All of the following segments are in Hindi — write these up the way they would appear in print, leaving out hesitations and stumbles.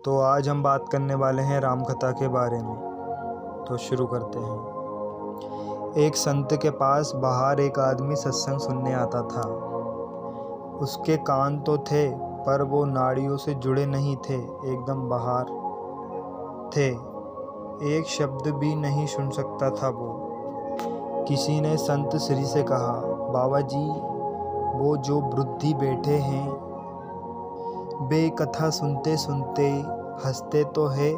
तो आज हम बात करने वाले हैं राम कथा के बारे में। तो शुरू करते हैं। एक संत के पास बाहर एक आदमी सत्संग सुनने आता था। उसके कान तो थे पर वो नाड़ियों से जुड़े नहीं थे, एकदम बाहर थे। एक शब्द भी नहीं सुन सकता था वो। किसी ने संत श्री से कहा, बाबा जी, वो जो वृद्ध बैठे हैं वे कथा सुनते सुनते हंसते तो है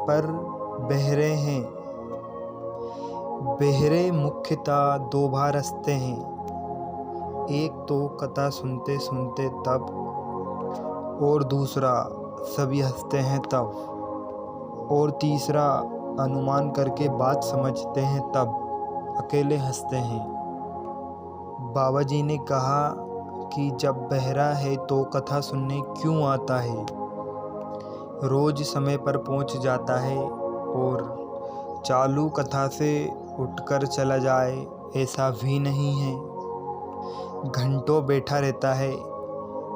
पर बहरे हैं। बहरे मुख्यतः दो बार हंसते हैं, एक तो कथा सुनते सुनते तब, और दूसरा सभी हंसते हैं तब, और तीसरा अनुमान करके बात समझते हैं तब अकेले हंसते हैं। बाबा जी ने कहा कि जब बहरा है तो कथा सुनने क्यों आता है? रोज समय पर पहुंच जाता है और चालू कथा से उठकर चला जाए ऐसा भी नहीं है। घंटों बैठा रहता है।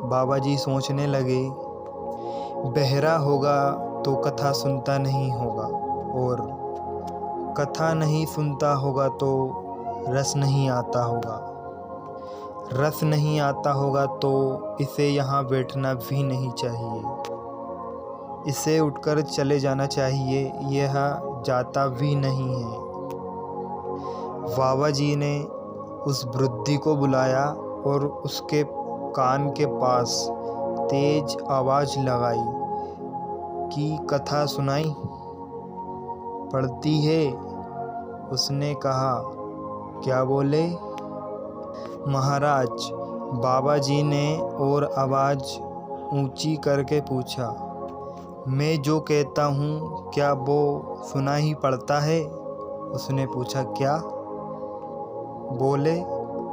बाबा जी सोचने लगे, बहरा होगा तो कथा सुनता नहीं होगा, और कथा नहीं सुनता होगा तो रस नहीं आता होगा। रस नहीं आता होगा तो इसे यहाँ बैठना भी नहीं चाहिए, इसे उठकर चले जाना चाहिए, यह जाता भी नहीं है। बाबा जी ने उस वृद्ध को बुलाया और उसके कान के पास तेज आवाज़ लगाई कि कथा सुनाई पड़ती है। उसने कहा, क्या बोले? महाराज, बाबा जी ने और आवाज़ ऊंची करके पूछा, मैं जो कहता हूँ क्या वो सुना ही पड़ता है? उसने पूछा, क्या? बोले,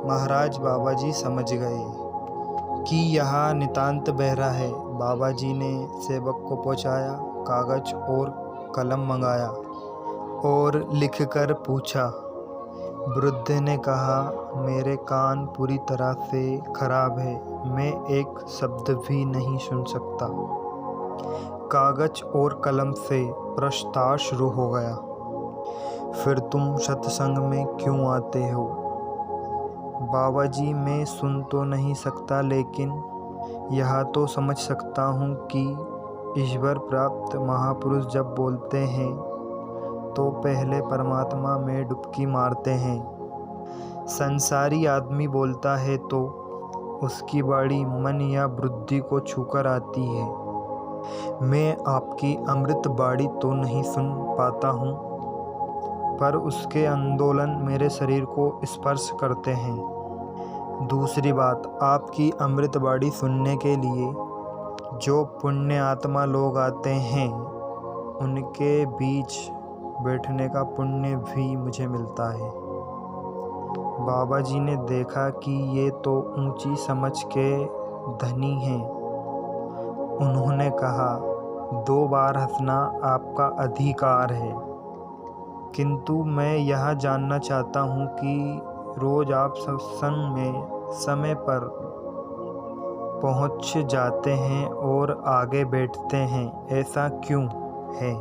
महाराज, बाबा जी समझ गए कि यह नितांत बहरा है। बाबा जी ने सेवक को पहुँचाया, कागज और कलम मंगाया और लिखकर पूछा। वृद्ध ने कहा, मेरे कान पूरी तरह से खराब है, मैं एक शब्द भी नहीं सुन सकता। कागज और कलम से प्रश्न शुरू हो गया, फिर तुम सत्संग में क्यों आते हो? बाबा जी, मैं सुन तो नहीं सकता, लेकिन यह तो समझ सकता हूँ कि ईश्वर प्राप्त महापुरुष जब बोलते हैं तो पहले परमात्मा में डुबकी मारते हैं। संसारी आदमी बोलता है तो उसकी बाणी मन या बुद्धि को छूकर आती है। मैं आपकी अमृत बाणी तो नहीं सुन पाता हूँ, पर उसके आंदोलन मेरे शरीर को स्पर्श करते हैं। दूसरी बात, आपकी अमृत बाणी सुनने के लिए जो पुण्य आत्मा लोग आते हैं उनके बीच बैठने का पुण्य भी मुझे मिलता है। बाबा जी ने देखा कि ये तो ऊंची समझ के धनी हैं। उन्होंने कहा, 2 बार हंसना आपका अधिकार है, किंतु मैं यह जानना चाहता हूँ कि रोज आप सत्संग में समय पर पहुँच जाते हैं और आगे बैठते हैं, ऐसा क्यों है?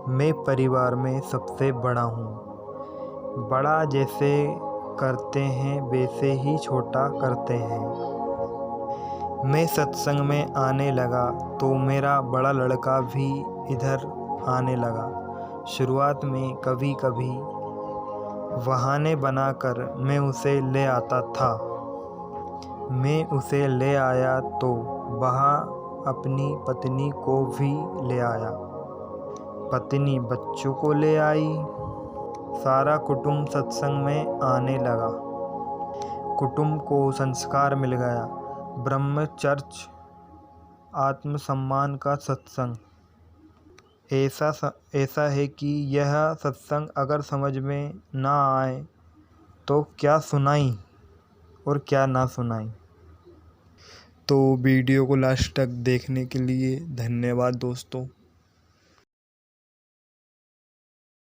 मैं परिवार में सबसे बड़ा हूँ। बड़ा जैसे करते हैं वैसे ही छोटा करते हैं। मैं सत्संग में आने लगा तो मेरा बड़ा लड़का भी इधर आने लगा। शुरुआत में कभी कभी बहाने बनाकर मैं उसे ले आता था। मैं उसे ले आया तो वहाँ अपनी पत्नी को भी ले आया, पत्नी बच्चों को ले आई। सारा कुटुंब सत्संग में आने लगा। कुटुंब को संस्कार मिल गया। ब्रह्मचर्य, आत्मसम्मान का सत्संग ऐसा है कि यह सत्संग अगर समझ में ना आए तो क्या सुनाई और क्या ना सुनाई। तो वीडियो को लास्ट तक देखने के लिए धन्यवाद दोस्तों।